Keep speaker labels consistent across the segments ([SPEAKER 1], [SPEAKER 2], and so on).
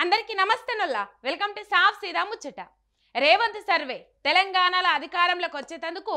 [SPEAKER 1] అందరికీ నమస్తే నొల్లా welcome to సాఫ్ సీదా ముచ్చట. రేవంత్ సర్వే తెలంగాణలో అధికారంలోకి వచ్చేటందుకు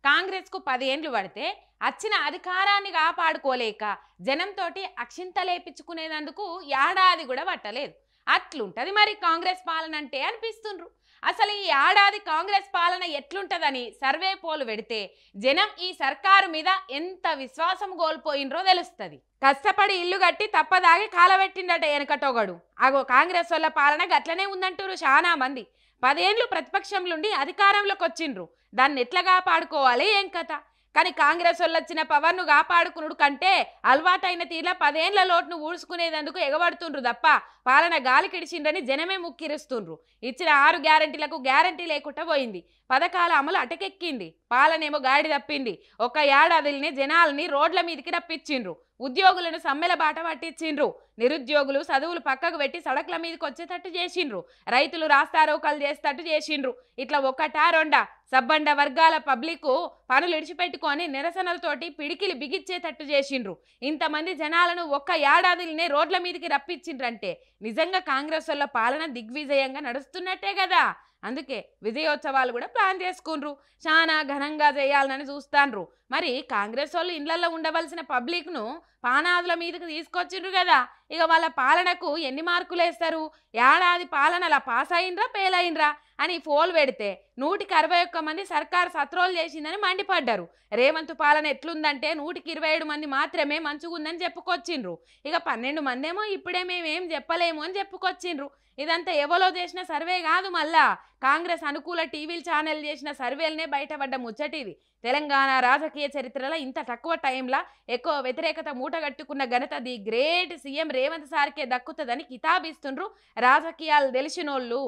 [SPEAKER 1] కాంగ్రెస్ కు 10 ఏండ్లు పడితే వచ్చిన అధికారాన్ని కాపాడుకోలేక జనంతోటి అక్షింతలేపించుకునేందుకు ఏడాది కూడా పట్టలేదు. అట్లుంటది మరి కాంగ్రెస్ పాలన అంటే అనిపిస్తుండ్రు. అసలు ఈ ఏడాది కాంగ్రెస్ పాలన ఎట్లుంటదని సర్వే పోలు పెడితే జనం ఈ సర్కారు మీద ఎంత విశ్వాసం కోల్పోయినరో తెలుస్తుంది. కష్టపడి ఇల్లు కట్టి తప్పదాగి కాలబెట్టిండట వెనకటోగడు. అగో కాంగ్రెస్ వాళ్ళ పాలన గట్లనే ఉందంటారు చాలా మంది. 10 ఏండ్లు ప్రతిపక్షంలోండి అధికారంలోకి వచ్చిండ్రు. దాన్ని ఎట్లా కాపాడుకోవాలి ఏం కథ. కానీ కాంగ్రెస్ వాళ్ళు వచ్చిన పవర్ను కాపాడుకునుడు కంటే అలవాటైన తీర్ల 10 ఏండ్ల లోటును ఊడ్చుకునేందుకు ఎగబడుతుండ్రు తప్ప పాలన గాలి కిడిచిండ్రని జనమే ముక్కిరుస్తుండ్రు. ఇచ్చిన 6 గ్యారంటీలకు గ్యారంటీ లేకుండా పోయింది. పథకాల అమలు అటకెక్కింది. పాలనేమో గాడి తప్పింది. ఒక ఏడాదిని జనాల్ని రోడ్ల మీదకి రప్పించిండ్రు. ఉద్యోగులను సమ్మెల బాట పట్టించిండ్రు. నిరుద్యోగులు చదువులు పక్కకు పెట్టి సడక్ల మీదకి వచ్చేటట్టు చేసిండ్రు. రైతులు రాస్తారోకలు చేసేటట్టు చేసిండ్రు. ఇట్లా ఒకటా రెండా సబ్బండ వర్గాల పబ్లిక్ పనులు ఇడిచిపెట్టుకొని నిరసనలతోటి పిడికిలు బిగిచ్చేటట్టు చేసిండ్రు. ఇంతమంది జనాలను ఒక్క ఏడాదినే రోడ్ల మీదకి రప్పించిండ్రంటే నిజంగా కాంగ్రెస్ వాళ్ళ పాలన దిగ్విజయంగా నడుస్తున్నట్టే కదా. అందుకే విజయోత్సవాలు కూడా ప్లాన్ చేసుకుండ్రు. చాలా ఘనంగా చేయాలని చూస్తాండ్రు. మరి కాంగ్రెస్ వాళ్ళు ఇండ్లలో ఉండవలసిన పబ్లిక్ను పానాదుల మీదకి తీసుకొచ్చిండ్రు కదా. ఇక వాళ్ళ పాలనకు ఎన్ని మార్కులు వేస్తారు? ఏడాది పాలనలా పాస్ అయినరా ఫెయిల్ అయినరా అని పోల్ పెడితే 161 మంది సర్కారు సత్రోలు చేసిందని మండిపడ్డారు. రేవంత్ పాలన ఎట్లుందంటే 127 మంది మాత్రమే మంచిగుందని చెప్పుకొచ్చిండ్రు. ఇక 12 మందేమో ఇప్పుడే మేమేం చెప్పలేము అని చెప్పుకొచ్చిండ్రు. ఇదంతా ఎవరో చేసిన సర్వే కాదు, మళ్ళా కాంగ్రెస్ అనుకూల టీవీ ఛానల్ చేసిన సర్వేలనే బయటపడ్డ ముచ్చటిది. తెలంగాణ రాజకీయ చరిత్రలో ఇంత తక్కువ టైంలో ఎక్కువ వ్యతిరేకత మూటగట్టుకున్న ఘనత ది గ్రేట్ సీఎం రేవంత్ సార్కే దక్కుతుందని కితాబిస్తుండ్రు రాజకీయాలు తెలిసినోళ్ళు.